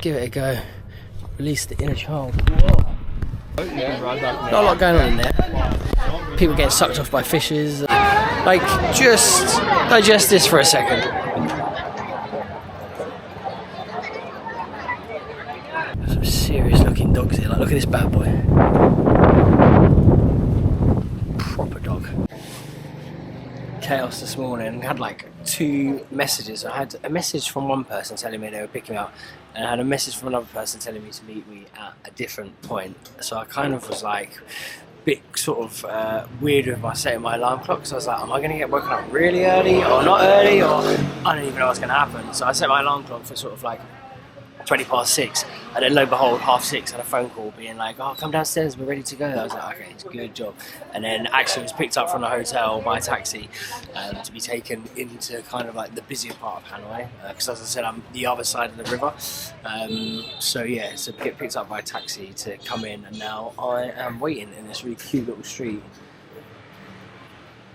give it a go. Release the inner child. Whoa. Not a lot going on in there. People getting sucked off by fishes. Like, just digest this for a second. Some serious looking dogs here. Like, look at this bad boy. Proper dog. Chaos this morning. I had like 2 messages. I had a message from one person telling me they were picking me up, and I had a message from another person telling me to meet me at a different point. So I kind of was like a bit sort of weird with my setting my alarm clock, because I was like, am I going to get woken up really early or not early, or I don't even know what's going to happen. So I set my alarm clock for sort of like 6:20, and then lo and behold, 6:30 had a phone call being like, oh, come downstairs, we're ready to go. I was like, okay, it's a good job. And then actually was picked up from the hotel by a taxi to be taken into kind of like the busier part of Hanoi, because as I said, I'm the other side of the river. So yeah, so get picked up by a taxi to come in, and now I am waiting in this really cute little street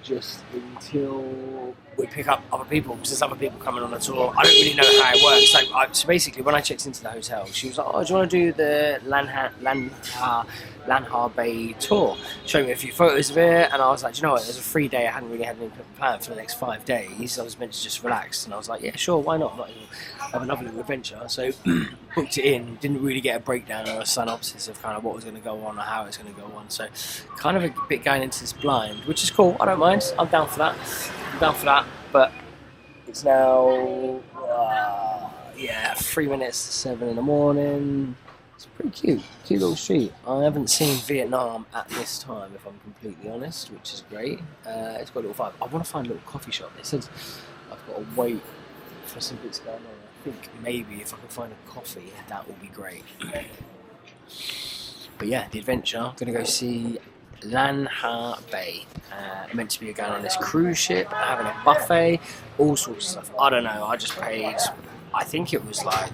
just until we pick up other people, because there's other people coming on the tour. I don't really know how it works. So basically, when I checked into the hotel, she was like, oh, do you want to do the Lan Ha Bay tour? Showed me a few photos of it, and I was like, do you know what, there's a free day. I hadn't really had anything planned for the next 5 days. I was meant to just relax, and I was like, yeah, sure, why not? Like, have another little adventure. So booked it in, didn't really get a breakdown or a synopsis of kind of what was going to go on or how it's going to go on. So kind of a bit going into this blind, which is cool. I don't mind. I'm down for that. But it's now, 3 minutes to 7 in the morning. It's pretty cute little street. I haven't seen Vietnam at this time, if I'm completely honest, which is great. It's got a little vibe. I want to find a little coffee shop. It says I've got to wait for some bits going on. I think maybe if I can find a coffee, that would be great. But yeah, the adventure. I'm going to go see Lan Ha Bay. Meant to be going on this cruise ship, having a buffet, all sorts of stuff. I don't know. I just paid, I think it was like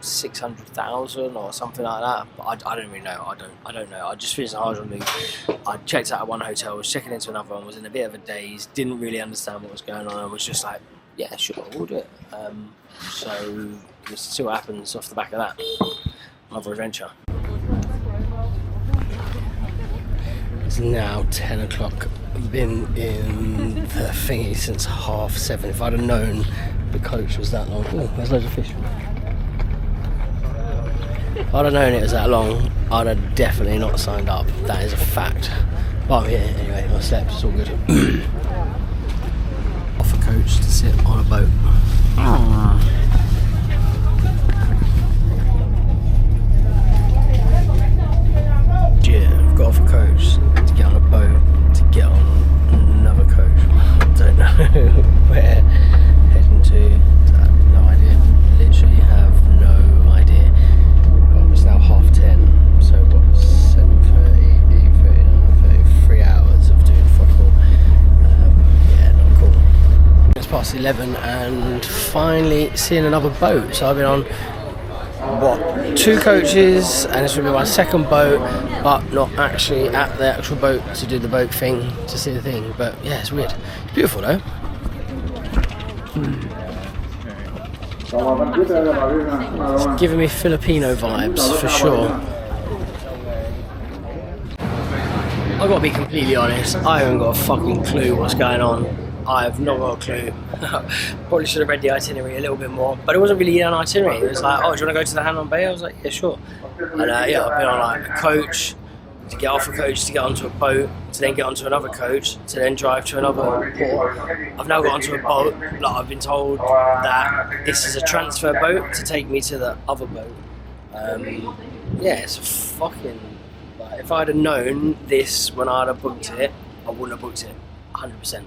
600,000 or something like that. But I don't really know. I don't know. I just finished a hard move. I checked out of one hotel, was checking into another one, was in a bit of a daze, didn't really understand what was going on, and was just like, yeah, sure, we'll do it. So let's see what happens off the back of that. Another adventure. It's now 10 o'clock. I've been in the thingy since 7:30. If I'd have known the coach was that long. Oh, there's loads of fish. If I'd have known it was that long, I'd have definitely not signed up. That is a fact. But I'm here anyway. I slept. It's all good. Off a coach to sit on a boat. Yeah, I've got off a coach to get on a boat to get on another coach. I don't know where heading to. I have no idea. Literally have no idea. Well, it's now 10:30. So what? 7:30, 8:30, 9:30. 3 hours of doing football. Yeah, not cool. It's past 11 and finally seeing another boat. So I've been on 2 coaches, and this will be my second boat, but not actually at the actual boat to do the boat thing, to see the thing. But yeah, it's weird. It's beautiful though. It's giving me Filipino vibes for sure. I've got to be completely honest, I haven't got a fucking clue what's going on. I have not got a clue. Probably should have read the itinerary a little bit more, but it wasn't really an itinerary. It was like, oh, do you want to go to the Hanoi Bay? I was like, yeah, sure. And yeah, I've been on like a coach, to get off a coach, to get onto a boat, to then get onto another coach, to then drive to another port. I've now got onto a boat. Like, I've been told that this is a transfer boat to take me to the other boat. Yeah, it's a fucking... Like, if I'd have known this when I'd have booked it, I wouldn't have booked it, 100%.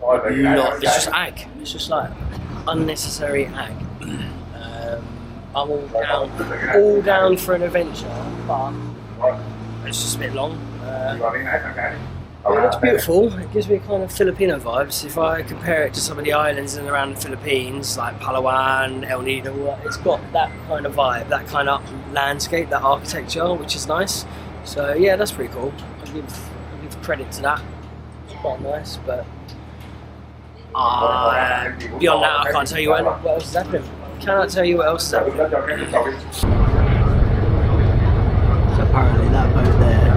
Not, it's just ag. It's just like unnecessary ag. I'm all down for an adventure, but it's just a bit long. It looks beautiful. It gives me kind of Filipino vibes. If I compare it to some of the islands in and around the Philippines, like Palawan, El Nido, it's got that kind of vibe, that kind of landscape, that architecture, which is nice. So yeah, that's pretty cool. I give credit to that. It's quite nice, but beyond that, I can't tell you what else is happening. cannot tell you what else is happening. So apparently that boat there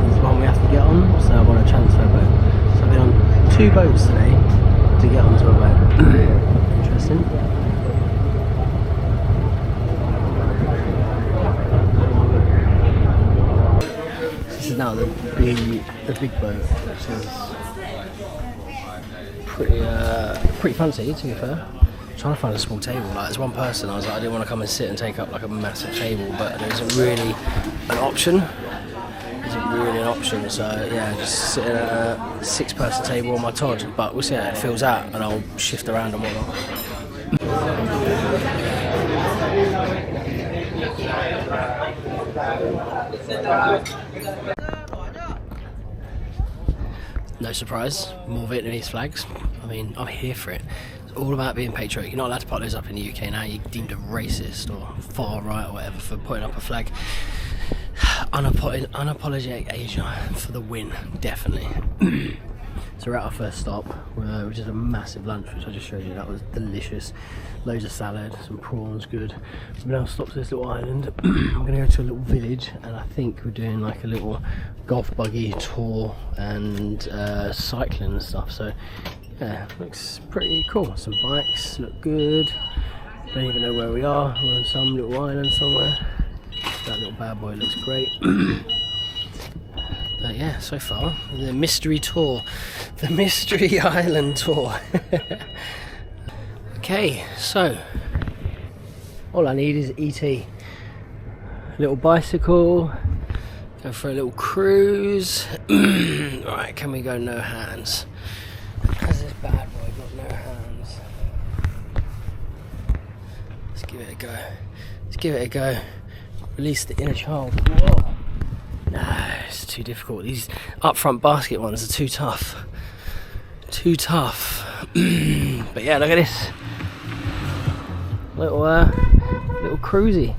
is the one we have to get on, so I want a transfer boat. So I've been on 2 boats today to get onto a boat. Interesting. This is now the big boat, which is pretty fancy, to be fair. I'm trying to find a small table. Like, as one person, I was like, I didn't want to come and sit and take up like a massive table, but there isn't really an option. So yeah, just sitting at a 6-person table on my Todd, but we'll see how it fills out and I'll shift around and whatnot. No surprise, more Vietnamese flags. I mean, I'm here for it. It's all about being patriotic. You're not allowed to put those up in the UK now. You're deemed a racist or far right or whatever for putting up a flag. Unapologetic Asia for the win, definitely. So we're at our first stop, which is a massive lunch, which I just showed you. That was delicious. Loads of salad, some prawns, good. We've now stopped at this little island. I'm going to go to a little village, and I think we're doing like a little golf buggy tour and cycling and stuff. So yeah, looks pretty cool. Some bikes look good. Don't even know where we are. We're on some little island somewhere. That little bad boy looks great. But yeah, so far, the mystery tour, the mystery island tour. Okay, so all I need is ET. Little bicycle, go for a little cruise. Alright, can we go no hands? Has this bad boy got no hands? Let's give it a go. Let's give it a go. Release the inner child. Whoa. No, it's too difficult. These up front basket ones are too tough. Too tough. But yeah, look at this. Little cruisy.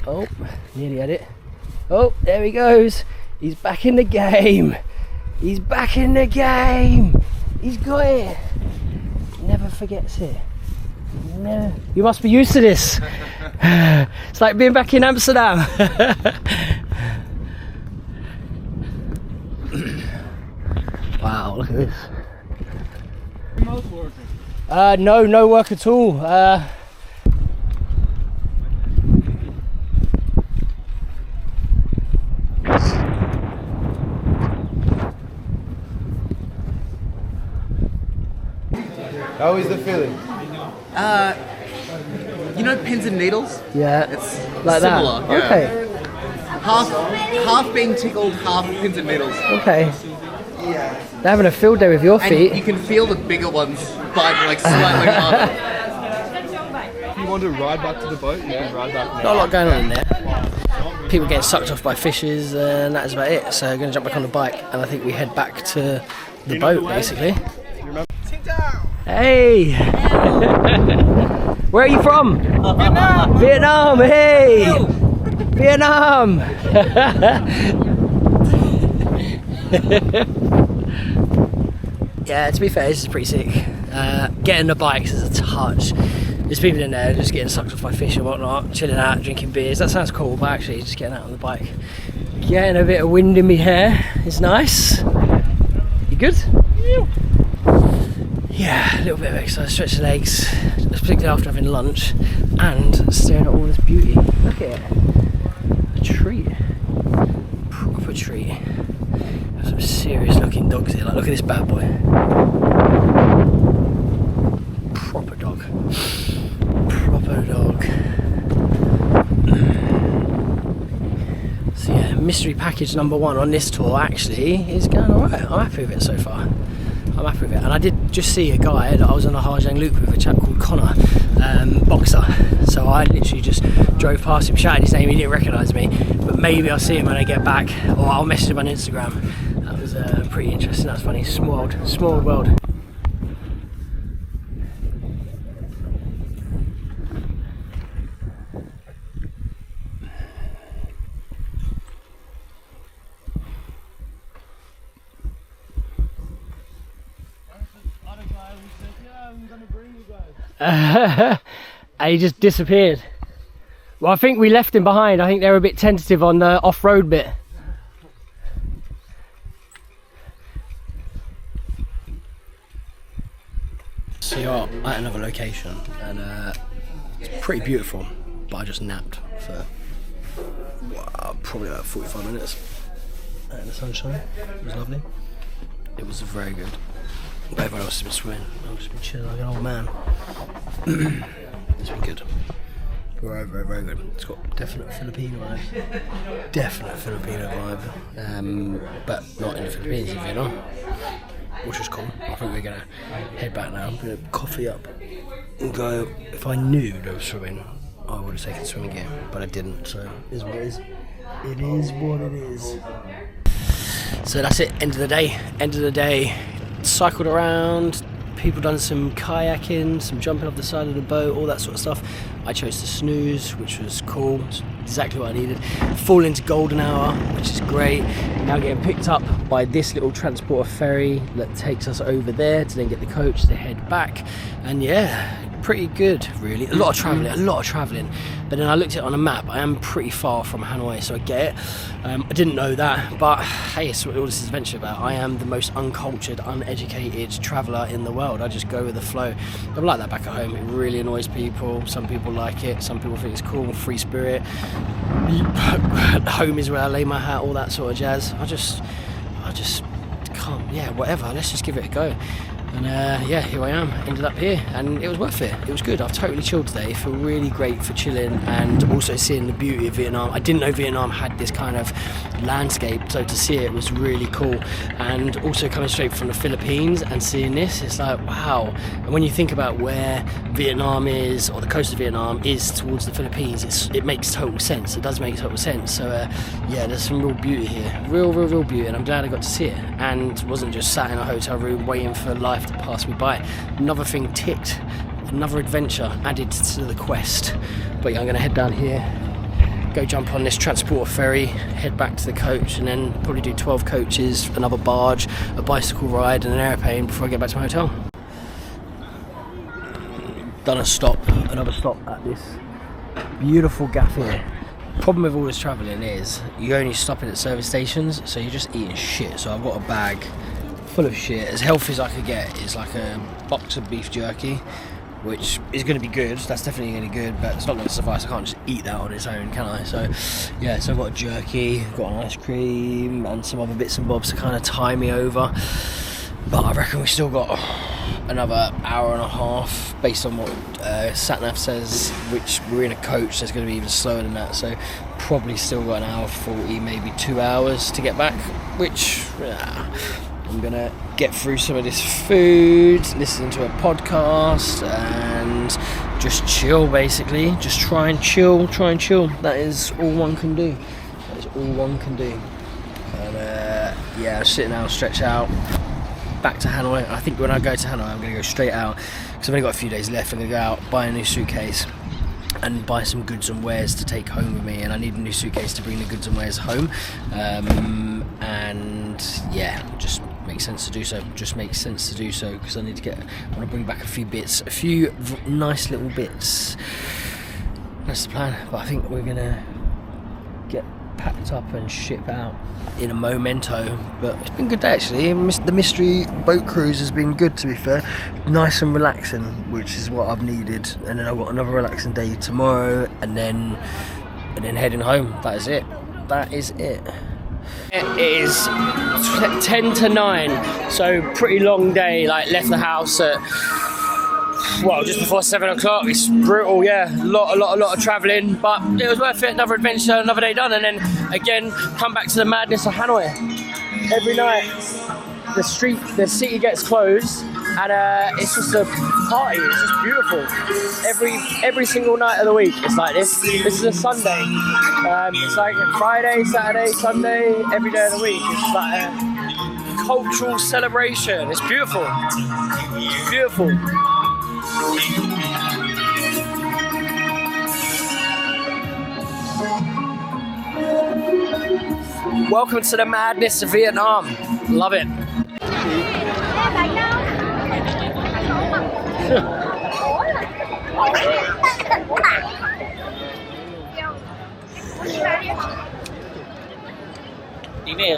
Oh, nearly had it. Oh, there he goes. He's back in the game. He's back in the game. He's got it. Never forgets it. No. You must be used to this. It's like being back in Amsterdam. Wow, look at this. Remote working? No work at all. How is the feeling? You know pins and needles? Yeah, It's like similar. that. Yeah. Okay, Half being tickled, half pins and needles. okay. They're having a field day with your And feet. you can feel the bigger ones bite like slightly harder. If you want to ride back to the boat, you can ride back now. Not a lot going on in there. People getting sucked off by fishes, and that is about it. So I'm going to jump back on the bike, and I think we head back to the boat, basically. Hey! Where are you from? Vietnam! Vietnam, hey! Vietnam! Yeah, to be fair, this is pretty sick. Getting the bikes is a touch. There's people in there just getting sucked off by fish and whatnot, chilling out, drinking beers. That sounds cool, but actually just getting out on the bike, getting a bit of wind in my hair is nice. You good? Yeah, a little bit of exercise, stretch the legs, particularly after having lunch, and staring at all this beauty. Look at it. A treat. Proper treat. There's some serious looking dogs here. Like, look at this bad boy. Proper dog. Proper dog. So yeah, mystery package number 1 on this tour actually is going alright. I'm happy with it so far. I'm happy with it. And I did just see a guy that I was on a Harjang loop with, a chap called Connor, boxer. So I literally just drove past him, shouted his name, he didn't recognise me. But maybe I'll see him when I get back, or I'll message him on Instagram. That was pretty interesting, that was funny. Small world. and he just disappeared. Well, I think we left him behind. I think they were a bit tentative on the off-road bit. So you're at another location, and it's pretty beautiful, but I just napped for probably about 45 minutes in the sunshine. It was lovely. It was very good. But everyone else has been swimming. I've just been chilling like an old man. It's been good. Very, very, very good. It's got definite Filipino vibe. Definite Filipino vibe. But not in the Philippines, in Vietnam. Which is cool. I think we're going to head back now. I'm going to coffee up and go. If I knew there was swimming, I would have taken swimming gear. But I didn't, so it is what it is. It is what it is. So that's it. End of the day. End of the day. Cycled around. People done some kayaking, some jumping off the side of the boat, all that sort of stuff. I chose to snooze, which was cool. It's exactly what I needed. Fall into golden hour, which is great. Now getting picked up by this little transporter ferry that takes us over there to then get the coach to head back. And yeah, pretty good, really. A lot of travelling. But then I looked at it on a map. I am pretty far from Hanoi, so I get it. I didn't know that, but hey, it's what all this is adventure about. I am the most uncultured, uneducated traveller in the world. I just go with the flow. I'm like that back at home. It really annoys people. Some people like it. Some people think it's cool. Free spirit. Home is where I lay my hat. All that sort of jazz. I just can't. Yeah, whatever. Let's just give it a go. And yeah, here I am, ended up here, and it was worth it. It was good. I've totally chilled today. I feel really great for chilling and also seeing the beauty of Vietnam. I didn't know Vietnam had this kind of landscape, so to see it was really cool. And also coming straight from the Philippines and seeing this, it's like, wow. And when you think about where Vietnam is, or the coast of Vietnam is towards the Philippines, it makes total sense. It does make total sense. So yeah, there's some real beauty here. Real beauty, and I'm glad I got to see it. And wasn't just sat in a hotel room waiting for life to pass me by. Another thing ticked, another adventure added to the quest. But yeah, I'm going to head down here, go jump on this transporter ferry, head back to the coach, and then probably do 12 coaches, another barge, a bicycle ride, and an airplane before I get back to my hotel. Done another stop at this beautiful gaff here. Problem with all this travelling is you're only stopping at service stations, so you're just eating shit. So I've got a bag full of shit, as healthy as I could get. It's like a box of beef jerky, which is going to be good. That's definitely going to be good, but it's not going to suffice. I can't just eat that on its own, can I? So yeah, so I've got a jerky, got an ice cream, and some other bits and bobs to kind of tie me over. But I reckon we still got another hour and a half, based on what Satnav says, which we're in a coach, so it's going to be even slower than that. So probably still got an hour 40, maybe 2 hours to get back, which I'm going to get through some of this food, listen to a podcast, and just chill, basically. Just try and chill. That is all one can do. And yeah, sit now, stretch out, back to Hanoi. I think when I go to Hanoi, I'm going to go straight out, because I've only got a few days left. I'm going to go out, buy a new suitcase, and buy some goods and wares to take home with me. And I need a new suitcase to bring the goods and wares home. And yeah, just makes sense to do so. Because I want to bring back a few nice little bits. That's the plan. But I think we're gonna get packed up and ship out in a momento. But it's been a good day, actually. The mystery boat cruise has been good, to be fair. Nice and relaxing, which is what I've needed. And then I've got another relaxing day tomorrow, and then heading home. That is it. It is 10 to 9, so pretty long day. Like, left the house at, well, just before 7 o'clock. It's brutal, yeah. A lot of travelling, but it was worth it. Another adventure, another day done, and then again come back to the madness of Hanoi. Every night the city gets closed, and it's just a party. It's just beautiful. Every single night of the week it's like this. This is a Sunday. It's like Friday, Saturday, Sunday, every day of the week. It's like a cultural celebration. It's beautiful. Welcome to the madness of Vietnam. Love it. Đi về.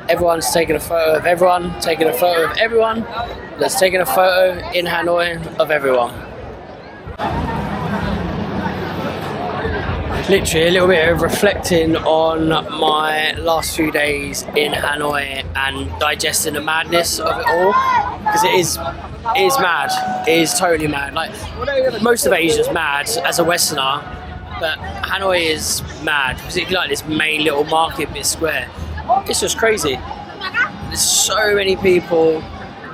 Everyone's taking a photo of everyone, taking a photo of everyone that's taking a photo in Hanoi of everyone. Literally a little bit of reflecting on my last few days in Hanoi and digesting the madness of it all, because it is mad. It is totally mad. Like, most of Asia's mad as a Westerner, but Hanoi is mad, particularly like this main little market bit square. It's just crazy. There's so many people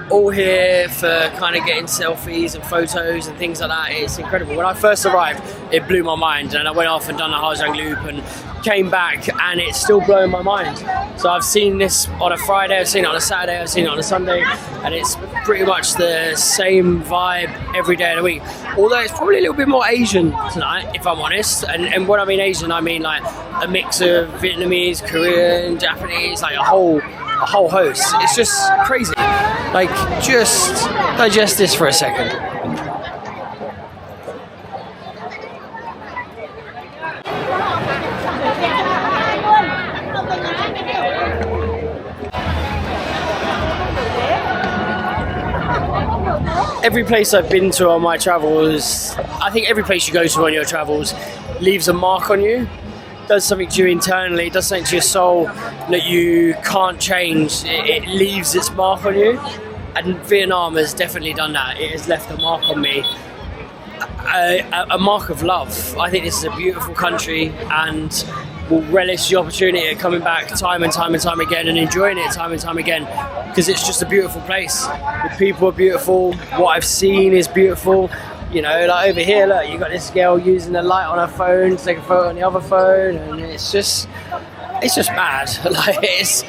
all here for kind of getting selfies and photos and things like that. It's incredible. When I first arrived, it blew my mind, and I went off and done the Hajang Loop and came back, and it's still blowing my mind. So I've seen this on a Friday, I've seen it on a Saturday, I've seen it on a Sunday, and it's pretty much the same vibe every day of the week. Although it's probably a little bit more Asian tonight, if I'm honest. And when I mean Asian, I mean like a mix of Vietnamese, Korean, Japanese, like a whole host. It's just crazy. Like, just digest this for a second. Every place I've been to on my travels, I think every place you go to on your travels leaves a mark on you. Does something to you internally, does something to your soul that you can't change. It leaves its mark on you, and Vietnam has definitely done that. It has left a mark on me, a mark of love. I think this is a beautiful country, and will relish the opportunity of coming back time and time and time again, and enjoying it time and time again, because it's just a beautiful place. The people are beautiful, what I've seen is beautiful. You know, like over here, look, you got this girl using the light on her phone to take a photo on the other phone, and it's just mad. Like, it's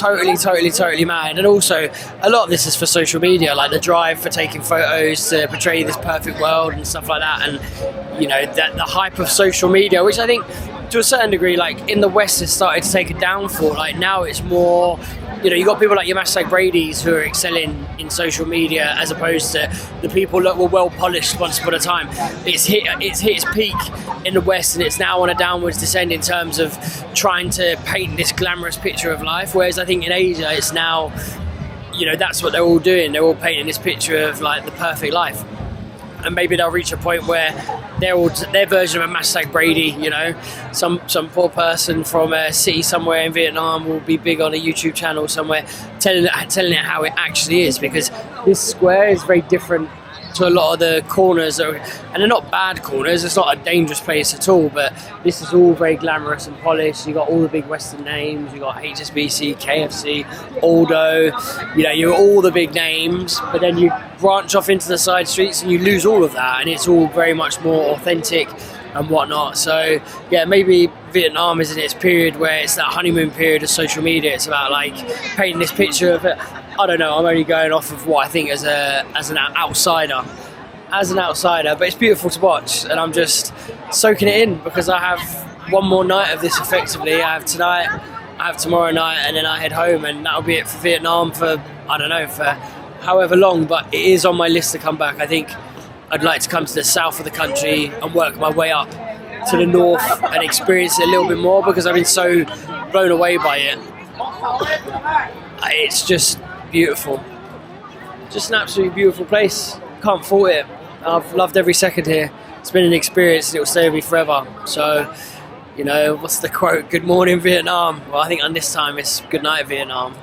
totally mad. And also, a lot of this is for social media, like the drive for taking photos to portray this perfect world and stuff like that. And, you know, that the hype of social media, which I think to a certain degree, like in the West, has started to take a downfall. Like now it's more, you know, you got people like your Brady's who are excelling in social media, as opposed to the people that were well polished once upon a time. It's hit its peak in the West, and it's now on a downwards descent in terms of trying to paint this glamorous picture of life. Whereas I think in Asia, it's now, you know, that's what they're all doing. They're all painting this picture of like the perfect life. And maybe they'll reach a point where their version of a Brady, you know, some poor person from a city somewhere in Vietnam will be big on a YouTube channel somewhere, telling it how it actually is, because this square is very different to a lot of the corners, and they're not bad corners. It's not a dangerous place at all, but this is all very glamorous and polished. You got all the big Western names. You got HSBC, KFC, Aldo. You know, you're all the big names, but then you branch off into the side streets and you lose all of that, and it's all very much more authentic and whatnot. So yeah, maybe Vietnam is in its period where it's that honeymoon period of social media. It's about like painting this picture of it. I don't know, I'm only going off of what I think as an outsider, but it's beautiful to watch, and I'm just soaking it in, because I have one more night of this effectively. I have tonight, I have tomorrow night, and then I head home, and that'll be it for Vietnam for, I don't know, for however long, but it is on my list to come back. I think I'd like to come to the south of the country and work my way up to the north and experience it a little bit more, because I've been so blown away by it. It's just beautiful. Just an absolutely beautiful place. Can't fault it. I've loved every second here. It's been an experience, and it will stay with me forever. So, you know, what's the quote? Good morning, Vietnam. Well, I think on this time it's good night, Vietnam.